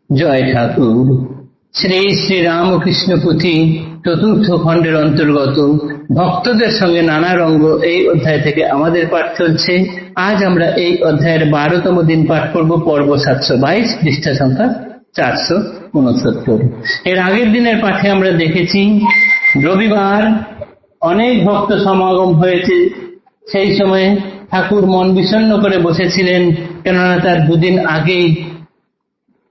জয় ঠাকুর। শ্রী শ্রী রামকৃষ্ণ পুঁথি চতুর্থ খণ্ডের অন্তর্গত ভক্তদের সঙ্গে নানা রঙ্গ এই অধ্যায় থেকে আমাদের পাঠ চলছে। আজ আমরা এই অধ্যায়ের 12তম দিন পাঠ করব, পর্ব 722, পৃষ্ঠা সংখ্যা 469। এর আগের দিনের পাঠে আমরা দেখেছি রবিবার অনেক ভক্ত সমাগম হয়েছে। সেই সময় ঠাকুর মন বিষণ্ণ করে বসেছিলেন, কেননা তার দুদিন আগেই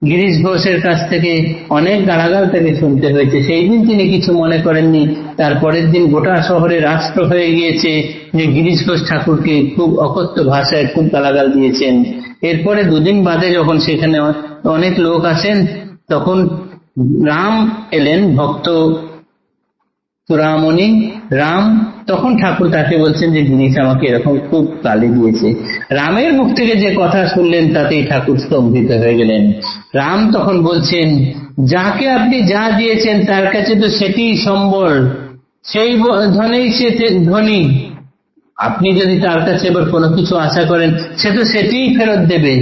গিরিশ ঘোষের কাছ থেকে অনেক গালাগাল তাকে শুনতে হয়েছে। সেই দিন তিনি কিছু মনে করেননি। তারপরের দিন গোটা শহরে রাষ্ট্র হয়ে গিয়েছে যে গিরিশ ঘোষ ঠাকুরকে খুব অকথ্য ভাষায় খুব গালাগাল দিয়েছেন। এরপরে দুদিন বাদে যখন সেখানে অনেক লোক আসেন, তখন রাম এলেন, ভক্ত চূড়ামণি রাম। তখন ঠাকুর তাকে বলছেন যে গিরিশ আমাকে এরকম খুব গালি দিয়েছে। রামের মুখ থেকে যে কথা শুনলেন তাতেই ঠাকুর স্তম্ভিত হয়ে গেলেন। রাম তখন বলছেন, যাকে আপনি যা দিয়েছেন তার কাছে তো সেটিই সম্বল, সেই ধনেই সে ধনী। আপনি যদি তার কাছে এবার কোনো কিছু আশা করেন, সে তো সেটিই ফেরত দেবে।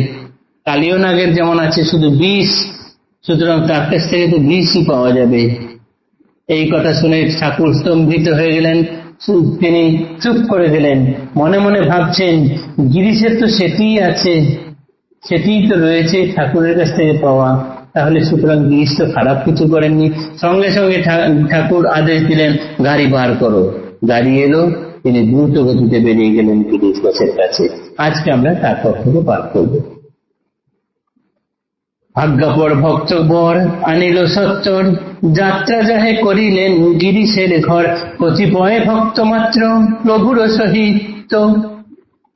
কালীয় নাগের যেমন আছে শুধু বিষ, সুতরাং তার কাছ থেকে তো বিষই পাওয়া যাবে। এই কথা শুনে ঠাকুর স্তম্ভিত হয়ে গেলেন। তিনি চুপ করে দিলেন। মনে মনে ভাবছেন, গিরিশের তো সেটিই আছে, সেটিই তো রয়েছে ঠাকুরের কাছ থেকে পাওয়া, তাহলে সুতরাং গিরিশ তো খারাপ কিছু করেননি। সঙ্গে সঙ্গে ঠাকুর আদেশ দিলেন, গাড়ি বার করো। গাড়ি এলো, তিনি দ্রুত গতিতে বেরিয়ে গেলেন গিরিশ ঘোষের কাছে। আজকে আমরা তার পক্ষ থেকে পাঠ করব। ভাগ্যপর ভক্ত বর আনিল সত্তর, যাত্রা যাহে করিলেন গিরিশের ঘর। কতিপয় ভক্ত মাত্র প্রভুর সহিত,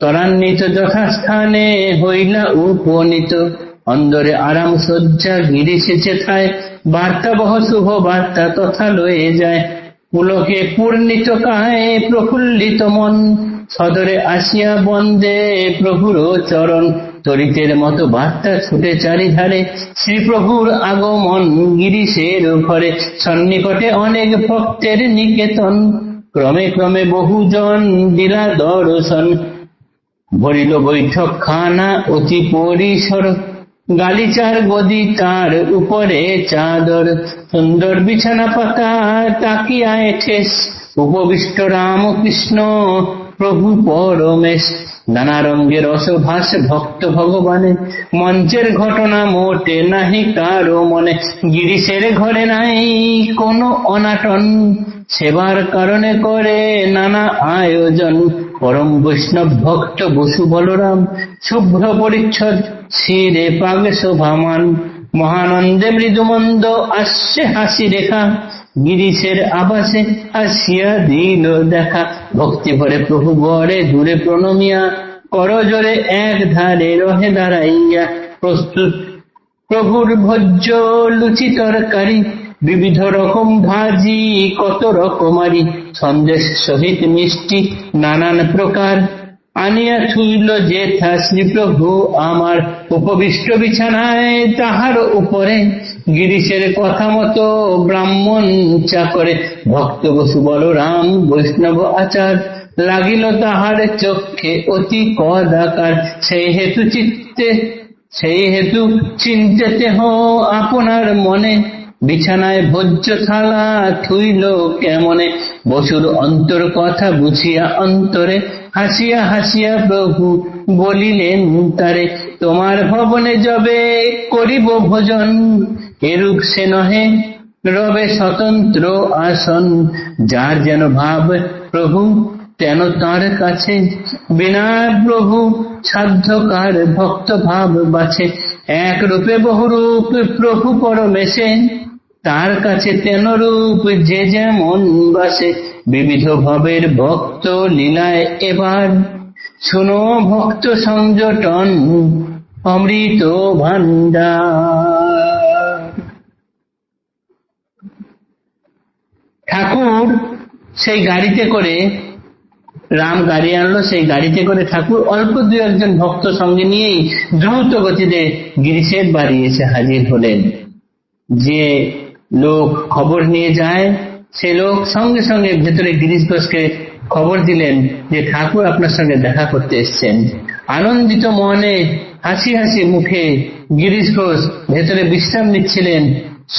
ত্বরান্বিত যথাস্থানে হইলা উপনীত। অন্দরে আরাম শয্যা গিরিশে চেথায়, বার্তাবহ শুভ বার্তা তথা লয়ে যায়। পুলকে পূর্ণিত কায়ে প্রফুল্লিত মন, সদরে আসিয়া বন্দে প্রভুর চরণ। তরিতের মতো বার্তা ছুটে চারিধারে, শ্রীপ্রভুর আগমন গিরিশের ঘরে। সন্নিকটে অনেক ভক্তের নিকেতন, ক্রমে ক্রমে বহুজন দিলা দর্শন। ভরিল বৈঠক খানা অতি পরিসর, গালিচার গদি তার উপরে চাদর। সুন্দর বিছানা পাতা তাকিয়ায় ঠেস, উপবিষ্ট রামকৃষ্ণ প্রভু পরমেশ। নানা রঙ্গের রসভাস ভক্ত ভগবানে, মঞ্চের ঘটনা মোটে নাহি কারো মনে। গিরিশের ঘরে নাই কোনো অনাটন, সেবার কারণে করে নানা আয়োজন। পরম বৈষ্ণব ভক্ত বসু বলরাম, শুভ্র পরিচ্ছদ শিরে পাগ শোভামান। মহানন্দে মৃদুমন্দ আসছে হাসি রেখা, গিরিশের আবাসে আসিয়া দিল দেখা। ভক্তি ভরে প্রভু বরে দূরে প্রণমিয়া, করজোরে এক ধারে রহে দাঁড়াইয়া। প্রস্তুত প্রভুর ভোজ্য লুচি তরকারি, বিবিধ রকম ভাজি কত রকমারি। সন্দেশ সহিত মিষ্টি নানান প্রকার, আনিয়া থুইল যেথা শ্রীপ্রভু আমার। উপবিষ্ট বিছানায় তাহার উপরে, গিরিশের কথা মতো ব্রাহ্মণ চাকরে। ভক্ত বসু বলরাম বৈষ্ণব আচার, লাগিল তাহার চক্ষে অতি কদাকার। সেই হেতু চিন্তেতে আপনার মনে, বিছানায় ভোজ্য থালা থুইল কেমনে। বসুর অন্তর কথা বুঝিয়া অন্তরে, হাসিয়া হাসিয়া প্রভু বলিলেন তারে। তোমার ভবনে যবে করিব ভোজন, এরূপ সে নহে রবে স্বতন্ত্র আসন। যার যেন ভাব প্রভু তেন তার কাছে, বিনা প্রভু সাধ্যকার ভক্ত ভাব বাছে। এক রূপে বহুরূপ প্রভু পরমেশে, তার কাছে তেন রূপ যে যেমন বাসে। বিবিধ ভাবের ভক্ত লীলায় এবার, শুনো ভক্ত সংযটন অমৃত ভান্ডার। ঠাকুর সেই গাড়িতে করে, রাম গাড়ি আনলো, সেই গাড়িতে করে ঠাকুর অল্প দু একজন ভক্ত সঙ্গে নিয়েই দ্রুত গতিতে গিরিশের বাড়ি এসে হাজির হলেন। যে লোক খবর নিয়ে যায়, সে লোক সঙ্গে সঙ্গে ভেতরে গিরিশ ঘোষকে খবর দিলেন যে ঠাকুর আপনার সঙ্গে দেখা করতে এসছেন। আনন্দিত মনে হাসি হাসি মুখে গিরিশ ঘোষ ভেতরে বিশ্রাম নিচ্ছিলেন।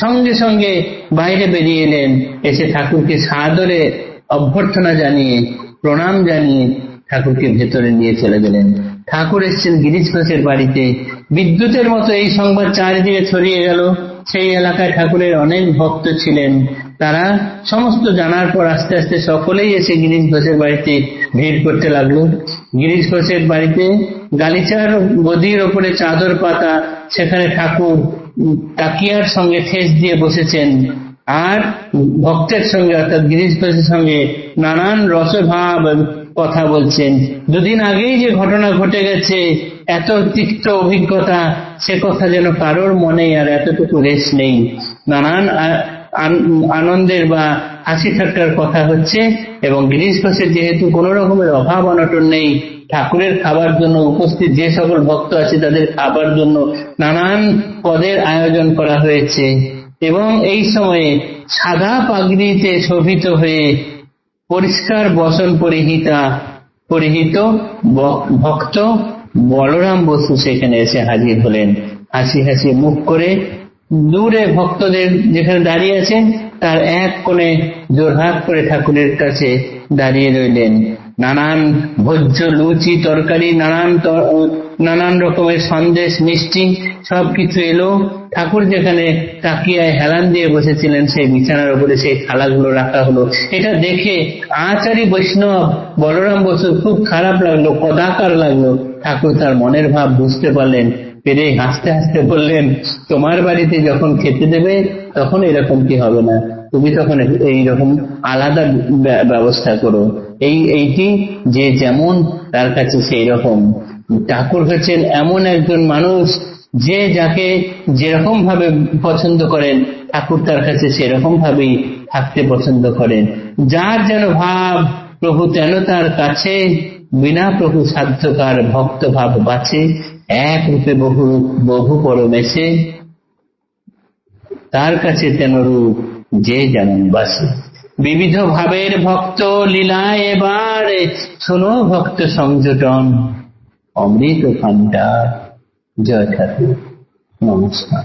সঙ্গে সঙ্গে বাইরে বেরিয়ে এলেন, এসে ঠাকুরকে সাদরে অভ্যর্থনা জানিয়ে প্রণাম জানিয়ে ঠাকুরকে ভেতরে নিয়ে চলে গেলেন। ঠাকুর এসেছেন গিরিশ ঘোষের বাড়িতে। বিদ্যুতের মতো এই সংবাদ চারিদিকে ছড়িয়ে গেল। সেই এলাকায় ঠাকুরের অনেক ভক্ত ছিলেন। তারা সমস্ত জানার পর আস্তে আস্তে সকলেই এসে গিরিশ ঘোষের বাড়িতে ভিড় করতে লাগলো। গিরিশ ঘোষের বাড়িতে গালিচার গদির ওপরে চাদর পাতা, সেখানে ঠাকুর তাকিয়ার সঙ্গে ঠেস দিয়ে বসেছেন আর ভক্তের সঙ্গে অর্থাৎ গিরিশ ঘোষের সঙ্গে নানান রসভাব কথা বলছেন। দুদিন আগেই যে ঘটনা ঘটে গেছে, এত তিক্ত অভিজ্ঞতা, সে কথা যেন কারোর মনে আর এতটুকু রেশ নেই। নানান আনন্দের বা হাসি ঠাট্টার কথা হচ্ছে এবং গিরিশ ঘোষের যেহেতু কোনো রকমের অভাব অনটন নেই, ঠাকুরের খাবার জন্য উপস্থিত যে সকল ভক্ত আছে তাদের খাবার জন্য নানান পদের আয়োজন করা হয়েছে। এবং এই সময়ে সাদা পাগড়িতে শোভিত হয়ে পরিষ্কার বসন পরিহিত ভক্ত বলরাম বসু সেখানে এসে হাজির হলেন। হাসি হাসি মুখ করে দূরে ভক্তদের যেখানে দাঁড়িয়ে আছেন তার এক কোণে জোরহাত করে ঠাকুরের কাছে দাঁড়িয়ে রইলেন। নানান ভোজ্য লুচি তরকারি, নানান রকমের সন্দেশ মিষ্টি সবকিছু এলো। ঠাকুর যেখানে তাকিয়ায় হেলান দিয়ে বসেছিলেন সেই বিছানার উপরে সেই থালাগুলো রাখা হলো। এটা দেখে আচারী বৈষ্ণব বলরাম বসুর খুব খারাপ লাগলো, কদাকার লাগলো। ঠাকুর তার মনের ভাব বুঝতে পারলেন, পেরে হাসতে হাসতে বললেন, তোমার বাড়িতে যখন খেতে দেবে তখন এরকম কি হবে না, তুমি তখন এইরকম আলাদা ব্যবস্থা করো। এইটি যে যেমন তার কাছে সেই রকম। ঠাকুর হচ্ছেন এমন একজন মানুষ যে যাকে যেরকম ভাবে পছন্দ করেন ঠাকুর তার কাছে সেরকম ভাবেই থাকতে পছন্দ করেন। যার যেন ভাব প্রভু তেন তার কাছে, বিনা প্রভু সাধ্যকার ভক্ত ভাব বাঁচে, এক রূপে বহু পরমেশে, তার কাছে তেন রূপ যে যেমন বাসে। বিবিধ ভাবের ভক্ত লীলায় এবার শোনো ভক্ত সংযোজন, অমৃত ভাণ্ডার। জয় ঠাকুর, নমস্কার।